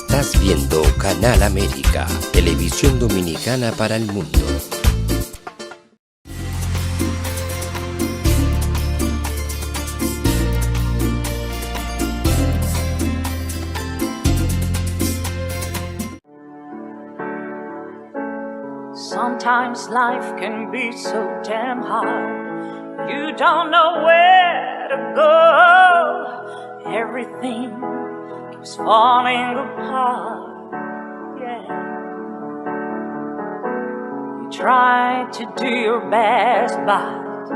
Estás viendo Canal América, televisión dominicana para el mundo. Sometimes life can be so damn hard. You don't know where to go. Everything keeps falling apart. Yeah. You try to do your best, but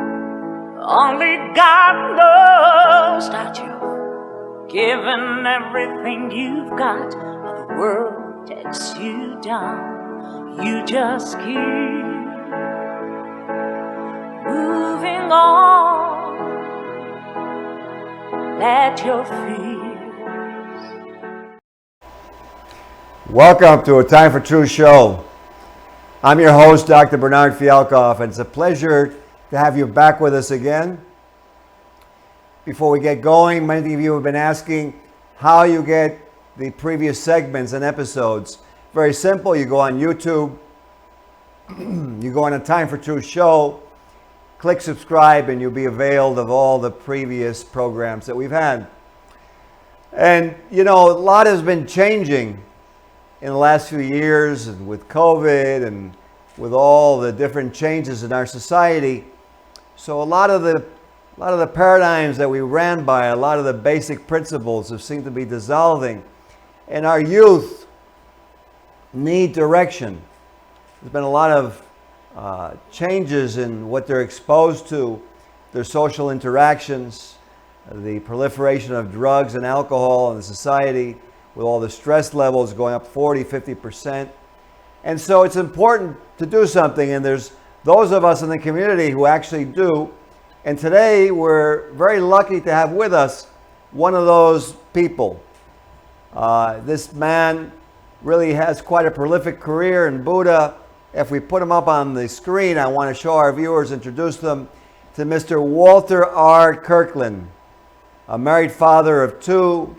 only God knows that you've given everything you've got, but the world takes you down. You just keep moving on. Let your fears. Welcome to A Time for Truth show. I'm your host, Dr. Bernard Fialkoff, and it's a pleasure to have you back with us again. Before we get going, many of you have been asking how you get the previous segments and episodes. Very simple. You go on YouTube, you go on A Time for Truth show, click subscribe, and you'll be availed of all the previous programs that we've had. And you know, a lot has been changing in the last few years, and with COVID and with all the different changes in our society. So a lot of the paradigms that we ran by, a lot of the basic principles have seemed to be dissolving, and our youth need direction. There's been a lot of changes in what they're exposed to, their social interactions, the proliferation of drugs and alcohol in the society, with all the stress levels going up 40-50%. And so it's important to do something, and there's those of us in the community who actually do. And today we're very lucky to have with us one of those people. This man really has quite a prolific career in Buddha. If we put him up on the screen, I want to show our viewers, introduce them to Mr. Walter R. Kirkland, a married father of two,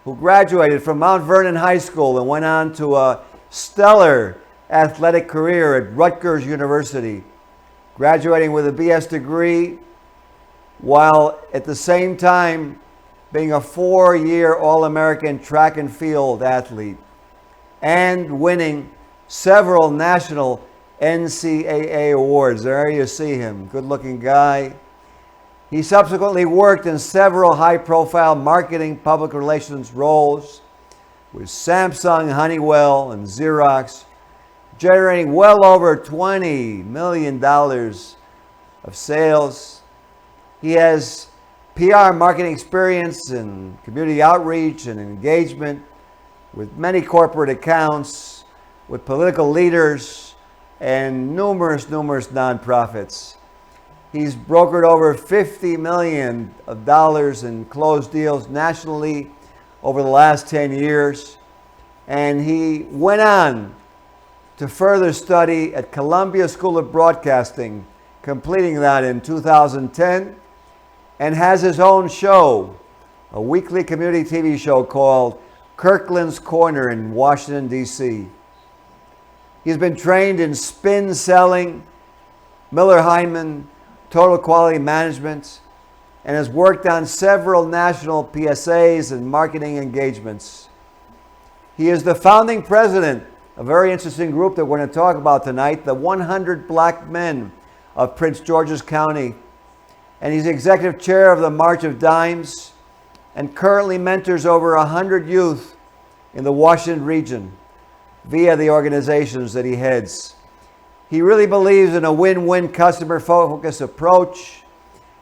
who graduated from Mount Vernon High School and went on to a stellar athletic career at Rutgers University, graduating with a BS degree, while at the same time being a 4-year All-American track and field athlete, and winning several national NCAA awards. There you see him, good-looking guy. He subsequently worked in several high-profile marketing public relations roles with Samsung, Honeywell, and Xerox, generating well over $20 million of sales. He has PR marketing experience in community outreach and engagement with many corporate accounts, with political leaders, and numerous nonprofits. He's brokered over $50 million in closed deals nationally over the last 10 years. And he went on to further study at Columbia School of Broadcasting, completing that in 2010, and has his own show, a weekly community TV show called Kirkland's Corner in Washington, D.C. He's been trained in spin selling, Miller Heiman, total quality management, and has worked on several national PSAs and marketing engagements. He is the founding president of a very interesting group that we're going to talk about tonight, the 100 Black Men of Prince George's County. And he's executive chair of the March of Dimes, and currently mentors over 100 youth in the Washington region via the organizations that he heads. He really believes in a win-win customer-focused approach,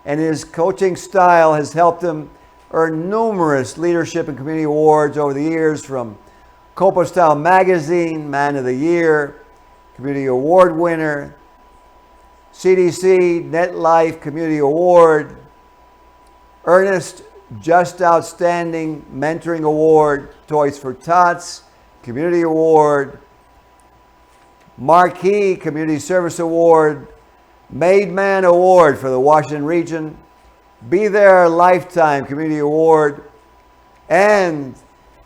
and his coaching style has helped him earn numerous leadership and community awards over the years, from Copa Style Magazine, Man of the Year, Community Award winner, CDC Net Life Community Award, Ernest Just Outstanding Mentoring Award, Toys for Tots Community Award, Marquee Community Service Award, Made Man Award for the Washington region, Be There Lifetime Community Award, and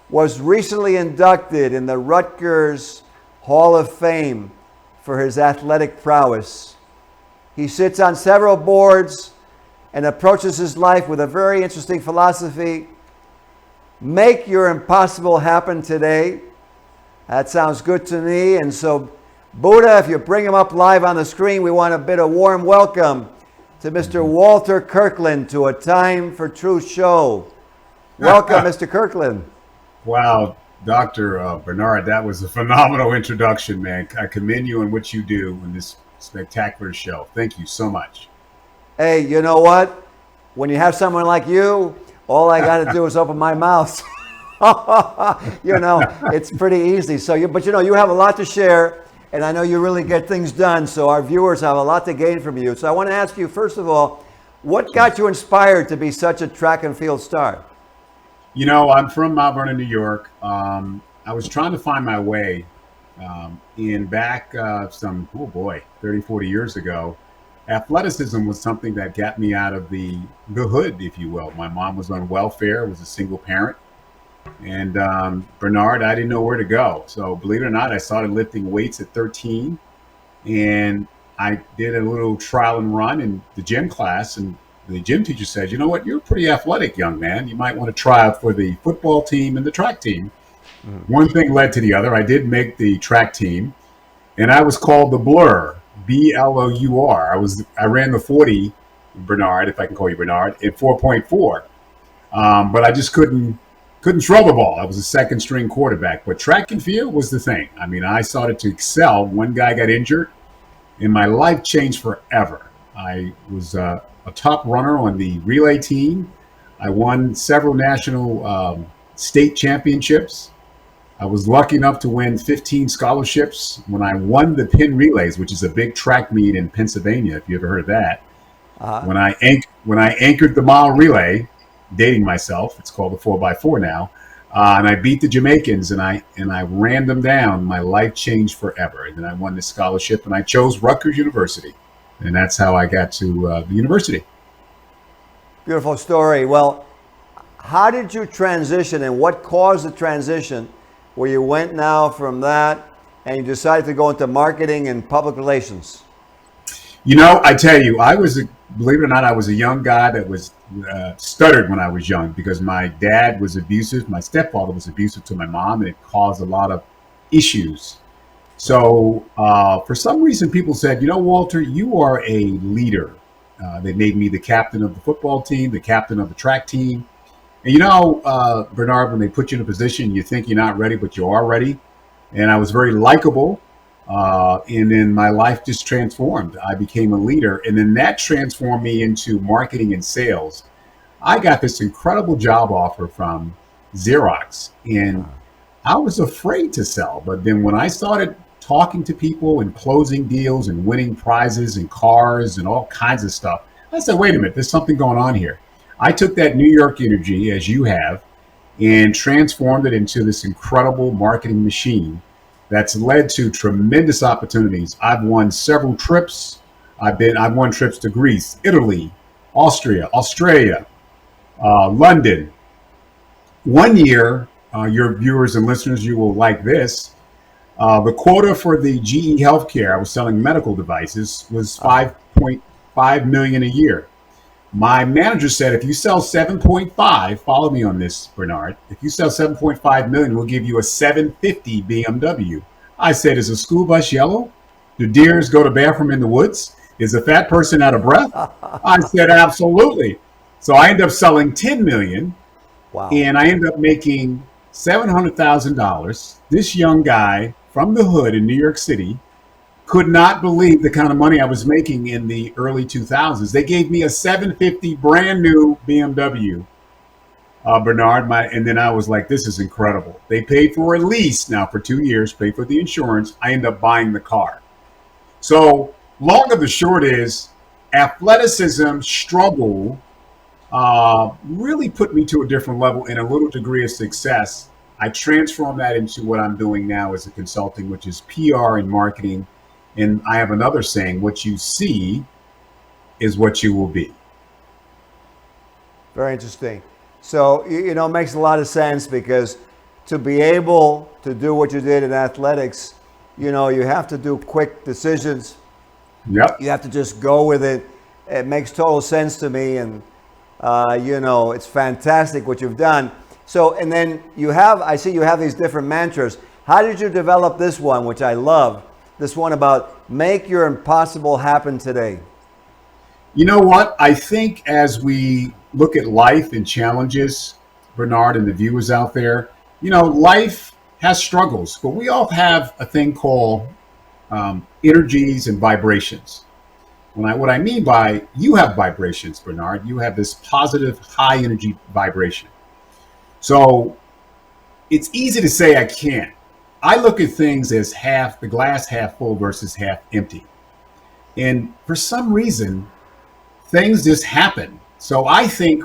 was recently inducted in the Rutgers Hall of Fame for his athletic prowess. He sits on several boards and approaches his life with a very interesting philosophy. Make your impossible happen today. That sounds good to me. And so, Buddha, if you bring him up live on the screen, we want to bid a warm welcome to Mr. Walter Kirkland to A Time for Truth show. Welcome, Mr. Kirkland. Wow, Dr. Bernard, that was a phenomenal introduction, man. I commend you on what you do in this spectacular show. Thank you so much. Hey, you know what? When you have someone like you, all I got to do is open my mouth. You know, it's pretty easy. But you have a lot to share, and I know you really get things done. So our viewers have a lot to gain from you. So I want to ask you, first of all, what got you inspired to be such a track and field star? You know, I'm from Mount Vernon, New York. I was trying to find my way back 30, 40 years ago. Athleticism was something that got me out of the hood, if you will. My mom was on welfare, was a single parent. And Bernard, I didn't know where to go. So believe it or not, I started lifting weights at 13. And I did a little trial and run in the gym class. And the gym teacher said, you know what, you're pretty athletic, young man. You might want to try out for the football team and the track team. One thing led to the other. I did make the track team. And I was called the Blur. BLOUR. I ran the 40, Bernard, if I can call you Bernard, at 4.4. But I just couldn't throw the ball. I was a second string quarterback. But track and field was the thing. I mean, I started to excel. One guy got injured, and my life changed forever. I was a top runner on the relay team. I won several national state championships. I was lucky enough to win 15 scholarships when I won the Penn Relays, which is a big track meet in Pennsylvania, if you ever heard of that. When I anchored the mile relay, dating myself, it's called the 4x4 now, and I beat the Jamaicans and I ran them down. My life changed forever. And then I won the scholarship and I chose Rutgers University. And that's how I got to the university. Beautiful story. Well, how did you transition and what caused the transition where you went now from that and you decided to go into marketing and public relations? You know, I tell you, believe it or not, I was a young guy that was stuttered when I was young because my dad was abusive. My stepfather was abusive to my mom, and it caused a lot of issues. So for some reason, people said, you know, Walter, you are a leader. They made me the captain of the football team, the captain of the track team. And you know, Bernard, when they put you in a position, you think you're not ready, but you are ready. And I was very likable. And then my life just transformed. I became a leader. And then that transformed me into marketing and sales. I got this incredible job offer from Xerox. And I was afraid to sell. But then when I started talking to people and closing deals and winning prizes and cars and all kinds of stuff, I said, wait a minute, there's something going on here. I took that New York energy, as you have, and transformed it into this incredible marketing machine that's led to tremendous opportunities. I've won several trips. I've won trips to Greece, Italy, Austria, Australia, London. One year, your viewers and listeners, you will like this. The quota for the GE Healthcare, I was selling medical devices, was 5.5 million a year. My manager said, if you sell 7.5, follow me on this, Bernard. If you sell 7.5 million, we'll give you a 750 BMW. I said, is a school bus yellow? Do deers go to bathroom in the woods? Is a fat person out of breath? I said, absolutely. So I ended up selling 10 million. Wow. And I ended up making $700,000. This young guy from the hood in New York City could not believe the kind of money I was making in the early 2000s. They gave me a 750 brand new BMW, Bernard, and then I was like, this is incredible. They paid for a lease now for 2 years, paid for the insurance. I ended up buying the car. So long of the short is, athleticism struggle really put me to a different level and a little degree of success. I transformed that into what I'm doing now as a consulting, which is PR and marketing. And I have another saying, what you see is what you will be. Very interesting. So, it makes a lot of sense because to be able to do what you did in athletics, you know, you have to do quick decisions. Yep. You have to just go with it. It makes total sense to me, and you know, it's fantastic what you've done. So, and then you have, I see you have these different mantras. How did you develop this one, which I love? This one about make your impossible happen today. You know what? I think as we look at life and challenges, Bernard and the viewers out there, you know, life has struggles, but we all have a thing called energies and vibrations. What I mean by you have vibrations, Bernard, you have this positive, high energy vibration. So it's easy to say I can't. I look at things as the glass half full versus half empty. And for some reason, things just happen. So I think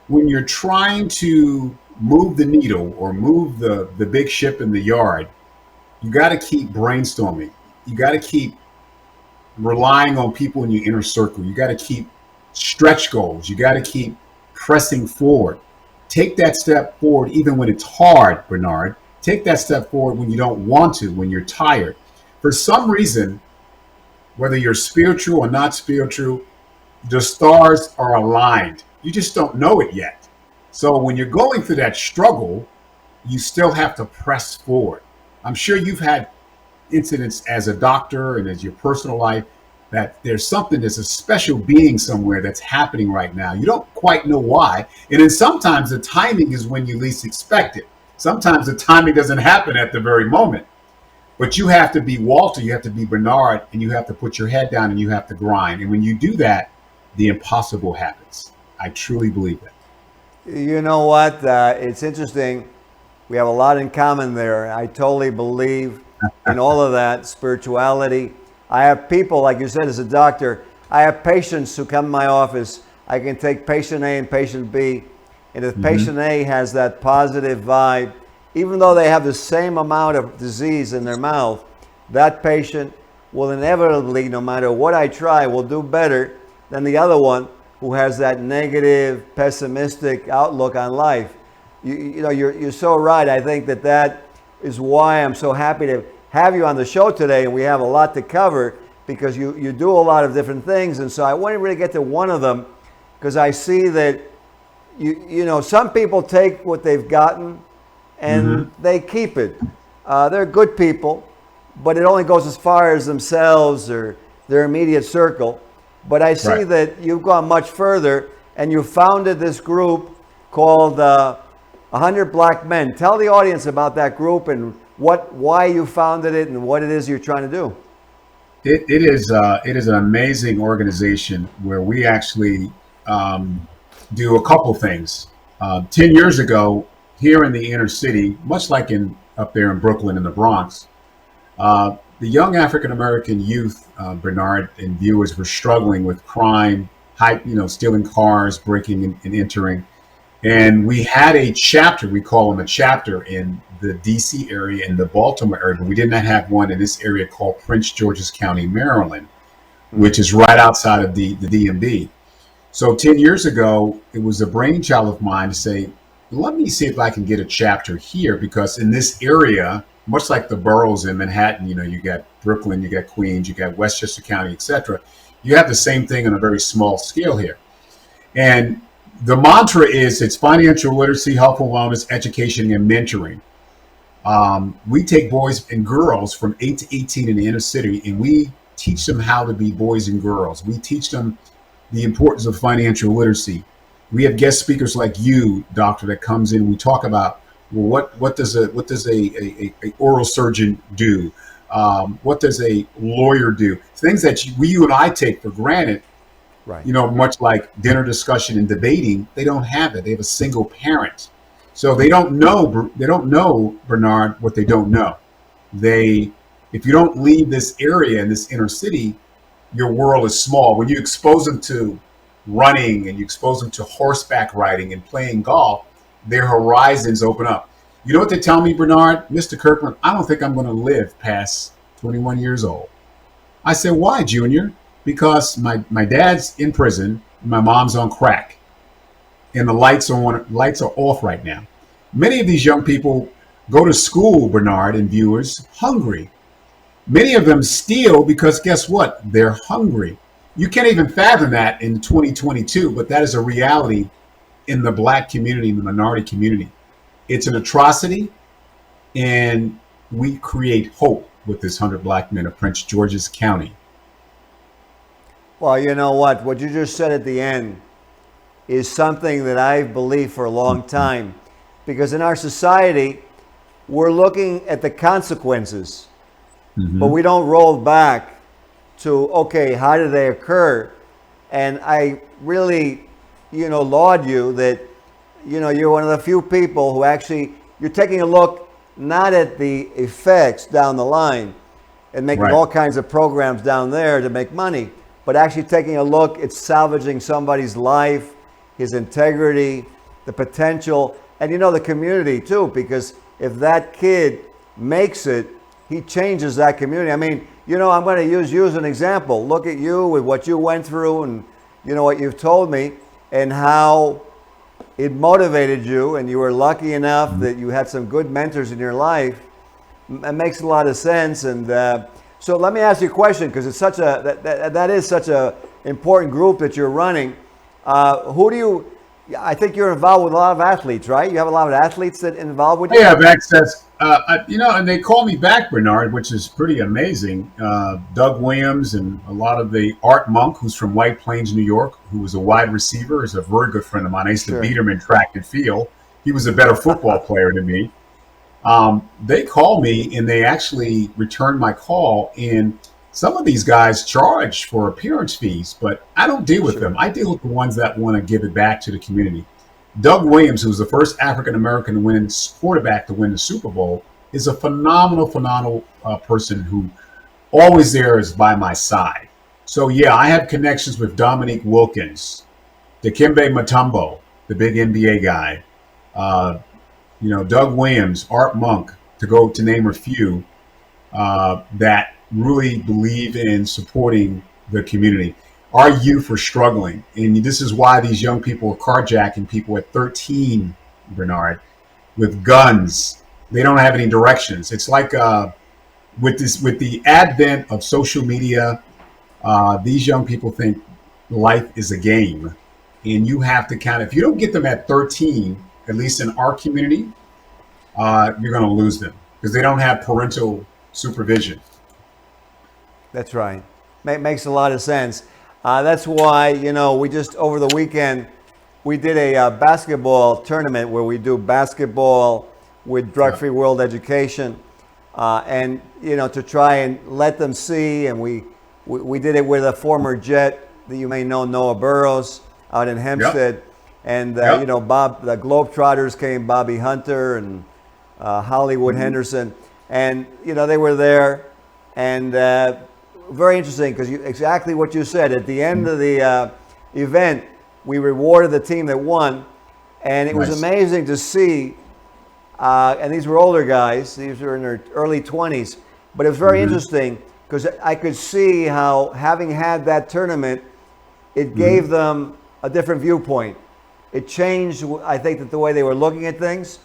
when you're trying to move the needle or move the big ship in the yard, you got to keep brainstorming. You got to keep relying on people in your inner circle. You got to keep stretch goals. You got to keep pressing forward. Take that step forward even when it's hard, Bernard. Take that step forward when you don't want to, when you're tired. For some reason, whether you're spiritual or not spiritual, the stars are aligned. You just don't know it yet. So when you're going through that struggle, you still have to press forward. I'm sure you've had incidents as a doctor and as your personal life that there's a special being somewhere that's happening right now. You don't quite know why. And then sometimes the timing is when you least expect it. Sometimes the timing doesn't happen at the very moment. But you have to be Walter, you have to be Bernard, and you have to put your head down and you have to grind. And when you do that, the impossible happens. I truly believe that. You know what? It's interesting. We have a lot in common there. I totally believe in all of that, spirituality. I have people, like you said, as a doctor, I have patients who come to my office. I can take patient A and patient B. And if patient A has that positive vibe, even though they have the same amount of disease in their mouth, that patient will inevitably, no matter what I try, will do better than the other one who has that negative, pessimistic outlook on life. You know, you're so right. I think that is why I'm so happy to have you on the show today, and we have a lot to cover because you do a lot of different things. And so I want to really get to one of them because I see that you know, some people take what they've gotten and they keep it. They're good people, but it only goes as far as themselves or their immediate circle. But I see that you've gone much further and you founded this group called 100 Black Men. Tell the audience about that group and why you founded it and what it is you're trying to do. It is an amazing organization where we actually do a couple things. 10 years ago, here in the inner city, much like up there in Brooklyn and the Bronx, the young African-American youth, Bernard and viewers, were struggling with crime, stealing cars, breaking and entering. And we had a chapter, we call them a chapter, in the DC area and the Baltimore area, but we did not have one in this area called Prince George's County, Maryland, which is right outside of the DMV. So 10 years ago, it was a brainchild of mine to say, let me see if I can get a chapter here, because in this area, much like the boroughs in Manhattan, you got Brooklyn, you got Queens, you got Westchester County, etc. You have the same thing on a very small scale here. And the mantra is it's financial literacy, health and wellness, education, and mentoring. We take boys and girls from 8 to 18 in the inner city, and we teach them how to be boys and girls. We teach them the importance of financial literacy. We have guest speakers like you, doctor, that comes in. We talk about, well, what does a oral surgeon do? What does a lawyer do? Things that you and I take for granted. Right. Much like dinner discussion and debating, they don't have it. They have a single parent. So they don't know, Bernard, what they don't know. If you don't leave this area in this inner city, your world is small. When you expose them to running and you expose them to horseback riding and playing golf, their horizons open up. You know what they tell me, Bernard? Mr. Kirkland, I don't think I'm going to live past 21 years old. I said, why, Junior? Because my dad's in prison, my mom's on crack, and the lights are off right now. Many of these young people go to school, Bernard and viewers, hungry. Many of them steal because guess what? They're hungry. You can't even fathom that in 2022, but that is a reality in the black community, in the minority community. It's an atrocity, and we create hope with this 100 Black Men of Prince George's County. Well, you know what? What you just said at the end is something that I've believed for a long time. Because in our society, we're looking at the consequences, but we don't roll back to, okay, how did they occur? And I really, laud you that, you're one of the few people who actually, you're taking a look not at the effects down the line and making all kinds of programs down there to make money, but actually taking a look at salvaging somebody's life, his integrity, the potential, and the community too, because if that kid makes it, he changes that community. I mean, I'm going to use you as an example. Look at you with what you went through and what you've told me and how it motivated you, and you were lucky enough that you had some good mentors in your life. It makes a lot of sense. And so let me ask you a question, because it's such that is such a important group that you're running. I think you're involved with a lot of athletes, right? You have a lot of athletes that involved with you? I have access, and they call me back, Bernard, which is pretty amazing. Doug Williams and a lot of the Art Monk, who's from White Plains, New York, who was a wide receiver, is a very good friend of mine. I used to beat him in track and field. He was a better football player than me. They call me, and they actually return my call, and some of these guys charge for appearance fees, but I don't deal with them. I deal with the ones that want to give it back to the community. Doug Williams, who was the first African-American quarterback to win the Super Bowl, is a phenomenal person who always there is by my side. So, yeah, I have connections with Dominique Wilkins, Dikembe Mutombo, the big NBA guy, Doug Williams, Art Monk, to name a few, that really believe in supporting the community. Our youth are struggling, and this is why these young people are carjacking people at 13, Bernard, with guns. They don't have any directions. It's like with the advent of social media, these young people think life is a game, and you have to if you don't get them at 13, at least in our community, you're going to lose them because they don't have parental supervision. That's right. Makes a lot of sense. That's why, we just over the weekend, we did a basketball tournament where we do basketball with drug-free world education, and, to try and let them see. And we did it with a former Jet that you may know, Noah Burrows, out in Hempstead. Yep. And, Bob, the Globetrotters came, Bobby Hunter and Hollywood Henderson. And, they were there. And very interesting, because exactly what you said. At the end of the event, we rewarded the team that won. And it was amazing to see, and these were older guys. These were in their early 20s. But it was very interesting, because I could see how, having had that tournament, it gave them a different viewpoint. It changed, I think, the way they were looking at things.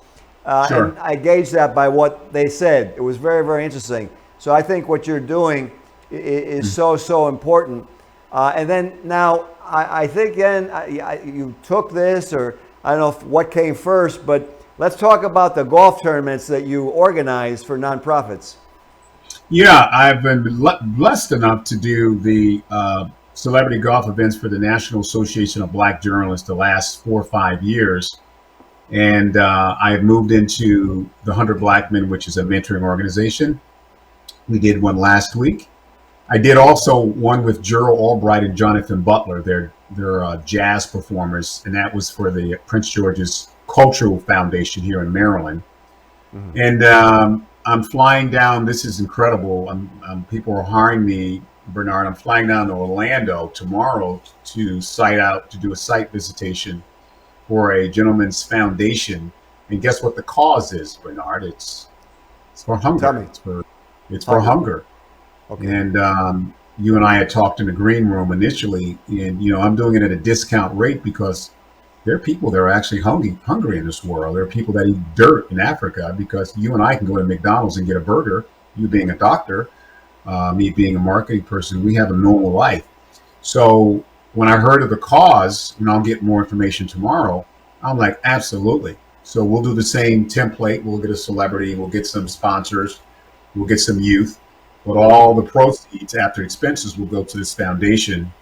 And I gauged that by what they said. It was very, very interesting. So I think what you're doing is so important. And then now, I think, you took this, or I don't know what came first, but let's talk about the golf tournaments that you organize for nonprofits. Yeah, I've been blessed enough to do the celebrity golf events for the National Association of Black Journalists the last 4 or 5 years. And I have moved into the 100 Black Men, which is a mentoring organization. We did one last week. I did also one with Gerald Albright and Jonathan Butler. They're jazz performers, and that was for the Prince George's Cultural Foundation here in Maryland. And I'm flying down. This is incredible. People are hiring me, Bernard. I'm flying down to Orlando tomorrow to do a site visitation for a gentleman's foundation. And guess what the cause is, Bernard? It's for hunger. Tell me. It's for hunger. Okay. And you and I had talked in the green room initially, and I'm doing it at a discount rate because there are people that are actually hungry in this world. There are people that eat dirt in Africa because you and I can go to McDonald's and get a burger. You being a doctor, me being a marketing person, we have a normal life. So when I heard of the cause, and I'll get more information tomorrow, I'm like, absolutely. So we'll do the same template. We'll get a celebrity. We'll get some sponsors. We'll get some youth. But all the proceeds after expenses will go to this foundation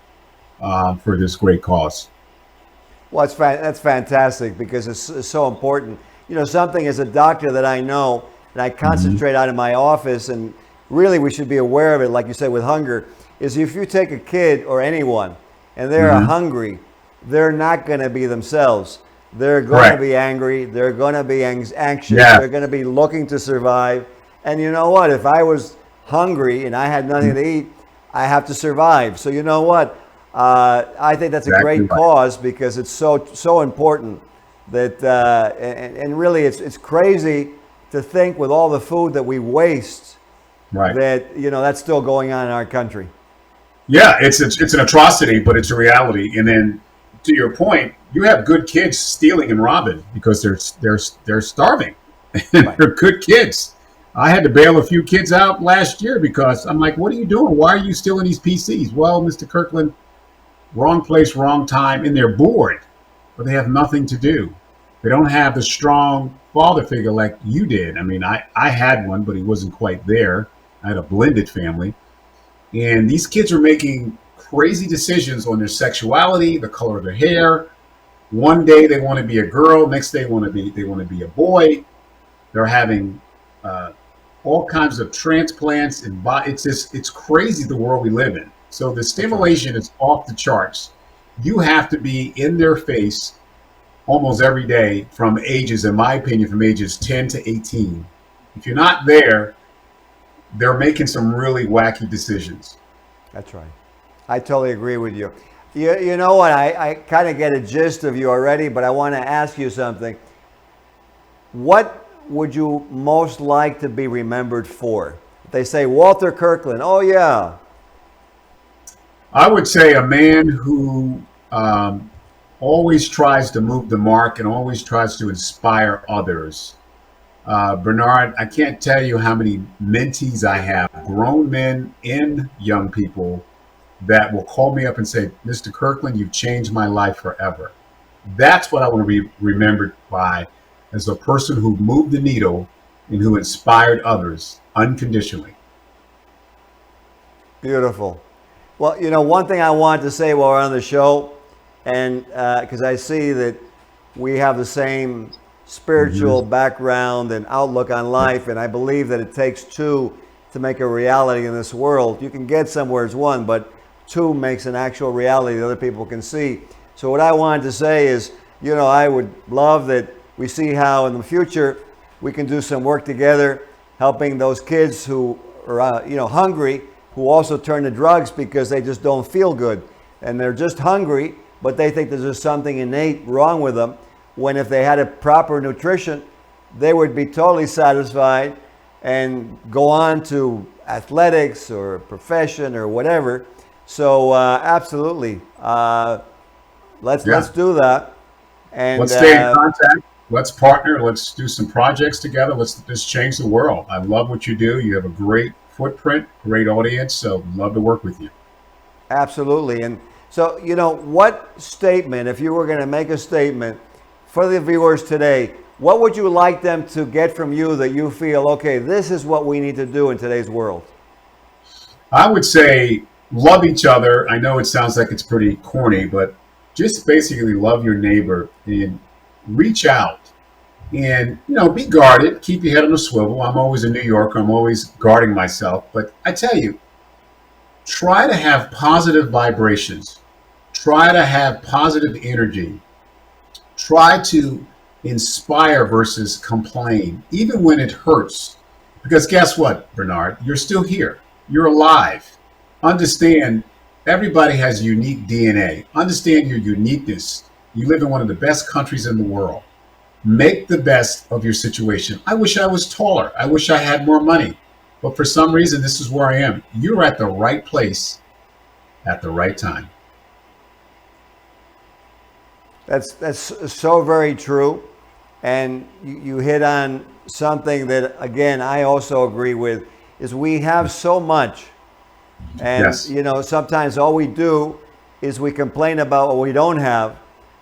for this great cause. Well, that's fantastic because it's so important. You know, something as a doctor that I know, and I concentrate out of my office, and really we should be aware of it, like you said, with hunger, is if you take a kid or anyone and they're hungry, they're not going to be themselves. They're going to be angry. They're going to be anxious. Yeah. They're going to be looking to survive. And you know what? If I was hungry and I had nothing to eat, I have to survive. So you know what? I think that's a great cause because it's so important that and really it's crazy to think with all the food that we waste that that's still going on in our country. Yeah, it's an atrocity, but it's a reality. And then to your point, you have good kids stealing and robbing because they're starving. They're good kids. I had to bail a few kids out last year because I'm like, what are you doing? Why are you stealing these PCs? Well, Mr. Kirkland, wrong place, wrong time, and they're bored, but they have nothing to do. They don't have the strong father figure like you did. I mean, I had one, but he wasn't quite there. I had a blended family. And these kids are making crazy decisions on their sexuality, the color of their hair. One day they want to be a girl, next day they want to be a boy. They're having all kinds of transplants, and it's crazy the world we live in. So the stimulation is off the charts. You have to be in their face almost every day from ages, in my opinion, from ages 10 to 18. If you're not there, they're making some really wacky decisions. That's right. I totally agree with you. You know what? I kind of get a gist of you already, but I want to ask you something. What would you most like to be remembered for? They say Walter Kirkland. Oh, yeah. I would say a man who always tries to move the mark and always tries to inspire others. Bernard, I can't tell you how many mentees I have, grown men and young people, that will call me up and say, Mr. Kirkland, you've changed my life forever. That's what I want to be remembered by, as a person who moved the needle and who inspired others unconditionally. Beautiful. Well, you know, one thing I wanted to say while we're on the show, and because I see that we have the same spiritual background and outlook on life, and I believe that it takes two to make a reality in this world. You can get somewhere as one, but two makes an actual reality that other people can see. So what I wanted to say is, you know, I would love that we see how in the future we can do some work together, helping those kids who are, hungry, who also turn to drugs because they just don't feel good. And they're just hungry, but they think there's just something innate wrong with them, when if they had a proper nutrition, they would be totally satisfied and go on to athletics or a profession or whatever. So absolutely, let's do that. And let's stay in contact. Let's partner. Let's do some projects together. Let's change the world. I love what you do. You have a great footprint, great audience. So love to work with you. Absolutely. And so, you know, what statement, if you were going to make a statement for the viewers today, what would you like them to get from you that you feel, okay, this is what we need to do in today's world? I would say love each other. I know it sounds like it's pretty corny, but just basically love your neighbor and reach out and, be guarded. Keep your head on a swivel. I'm always a New Yorker. I'm always guarding myself. But I tell you, try to have positive vibrations. Try to have positive energy. Try to inspire versus complain, even when it hurts. Because guess what, Bernard? You're still here. You're alive. Understand, everybody has unique DNA. Understand your uniqueness. You live in one of the best countries in the world. Make the best of your situation. I wish I was taller. I wish I had more money. But for some reason, this is where I am. You're at the right place at the right time. That's so very true, and you hit on something that again I also agree with. Is we have so much, and Yes. sometimes all we do is we complain about what we don't have.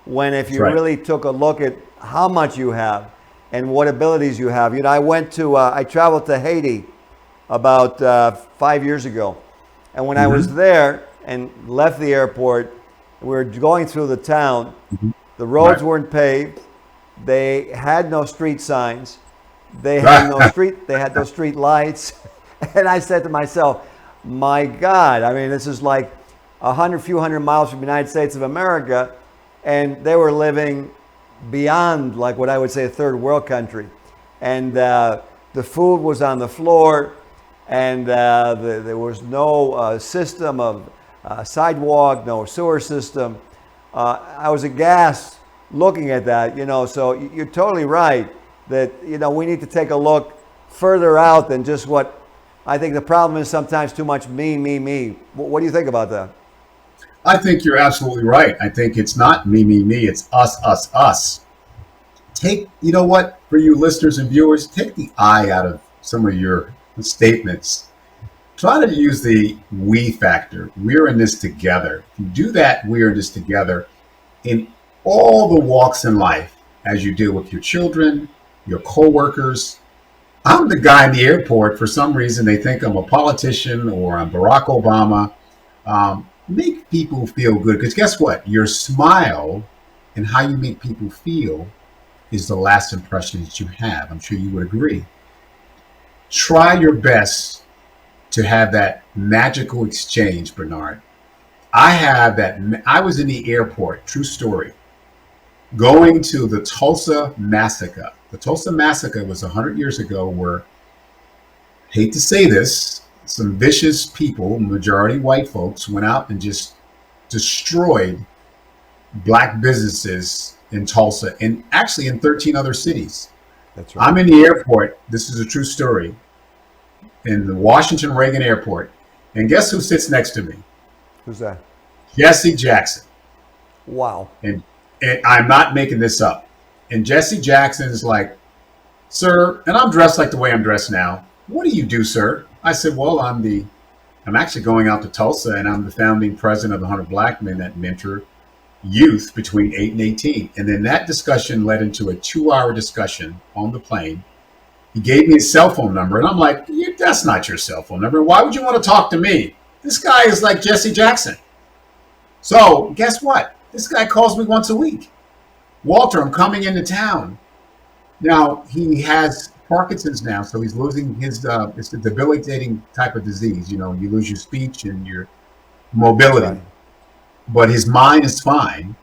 When if you right. really took a look at how much you have and what abilities you have, I traveled to Haiti about 5 years ago, and when I was there and left the airport, we were going through the town. The roads Right. weren't paved. They had no street signs. They had no street lights. And I said to myself, my God, I mean, this is like few hundred miles from the United States of America, and they were living beyond like what I would say a third world country. And the food was on the floor, and there was no system of sidewalk, no sewer system. I was aghast looking at that, so you're totally right that, we need to take a look further out than just what I think the problem is sometimes too much me, me, me. What do you think about that? I think you're absolutely right. I think it's not me, me, me. It's us, us, us. You know what, for you listeners and viewers, take the I out of some of your statements. Try to use the we factor. We're in this together. If you do that, we're in this together in all the walks in life, as you deal with your children, your coworkers. I'm the guy in the airport. For some reason, they think I'm a politician or I'm Barack Obama. Make people feel good, because guess what? Your smile and how you make people feel is the last impression that you have. I'm sure you would agree. Try your best to have that magical exchange, Bernard. I was in the airport, true story, going to the Tulsa Massacre. The Tulsa Massacre was 100 years ago where, hate to say this, some vicious people, majority white folks, went out and just destroyed black businesses in Tulsa and actually in 13 other cities. That's right. I'm in the airport. This is a true story. In the Washington Reagan Airport. And guess who sits next to me? Who's that? Jesse Jackson. Wow. And I'm not making this up. And Jesse Jackson is like, sir, and I'm dressed like the way I'm dressed now. What do you do, sir? I said, well, I'm actually going out to Tulsa, and I'm the founding president of the 100 Black Men that mentor youth between 8 and 18. And then that discussion led into a 2-hour discussion on the plane. He gave me his cell phone number, and I'm like, that's not your cell phone number. Why would you want to talk to me? This guy is like Jesse Jackson. So guess what? This guy calls me once a week. Walter, I'm coming into town. Now, he has Parkinson's now, so he's losing his, it's a debilitating type of disease. You lose your speech and your mobility. Right. But his mind is fine.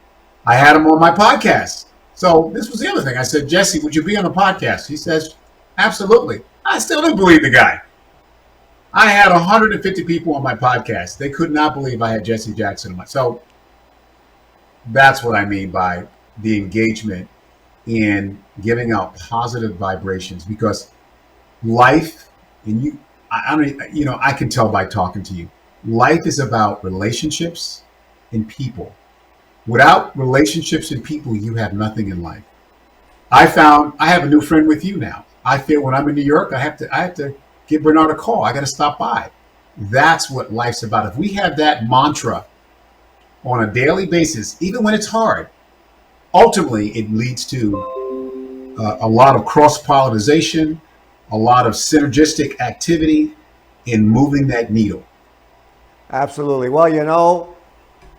I had him on my podcast. So this was the other thing. I said, Jesse, would you be on the podcast? He says, absolutely. I still don't believe the guy. I had 150 people on my podcast. They could not believe I had Jesse Jackson on my. So that's what I mean by the engagement in giving out positive vibrations, because life, and I can tell by talking to you, life is about relationships and people. Without relationships and people, you have nothing in life. I have a new friend with you now. I feel when I'm in New York, I have to give Bernard a call. I got to stop by. That's what life's about. If we have that mantra on a daily basis, even when it's hard, ultimately it leads to a lot of cross-pollination, a lot of synergistic activity in moving that needle. Absolutely. Well,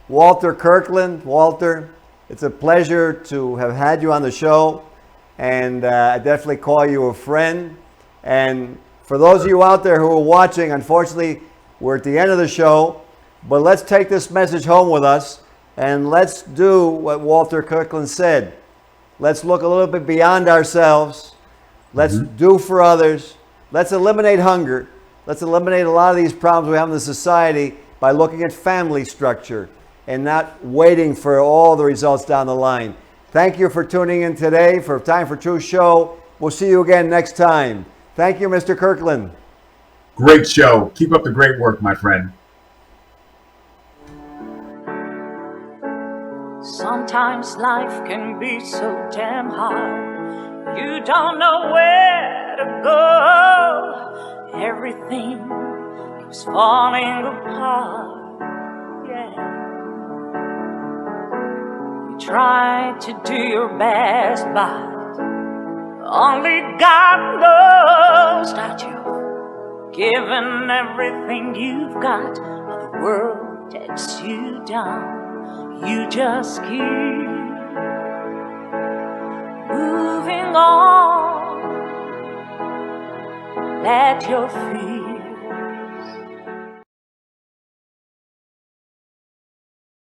Walter Kirkland, Walter, it's a pleasure to have had you on the show, and I definitely call you a friend. And for those of you out there who are watching, unfortunately, we're at the end of the show, but let's take this message home with us, and let's do what Walter Kirkland said. Let's look a little bit beyond ourselves. Let's do for others. Let's eliminate hunger. Let's eliminate a lot of these problems we have in the society by looking at family structure and not waiting for all the results down the line. Thank you for tuning in today for Time for Truth show. We'll see you again next time. Thank you, Mr. Kirkland. Great show. Keep up the great work, my friend. Sometimes life can be so damn hard. You don't know where to go. Everything keeps falling apart. Yeah. You try to do your best, but only God knows that you've given everything you've got. But the world takes you down. You just keep moving on. Let your feet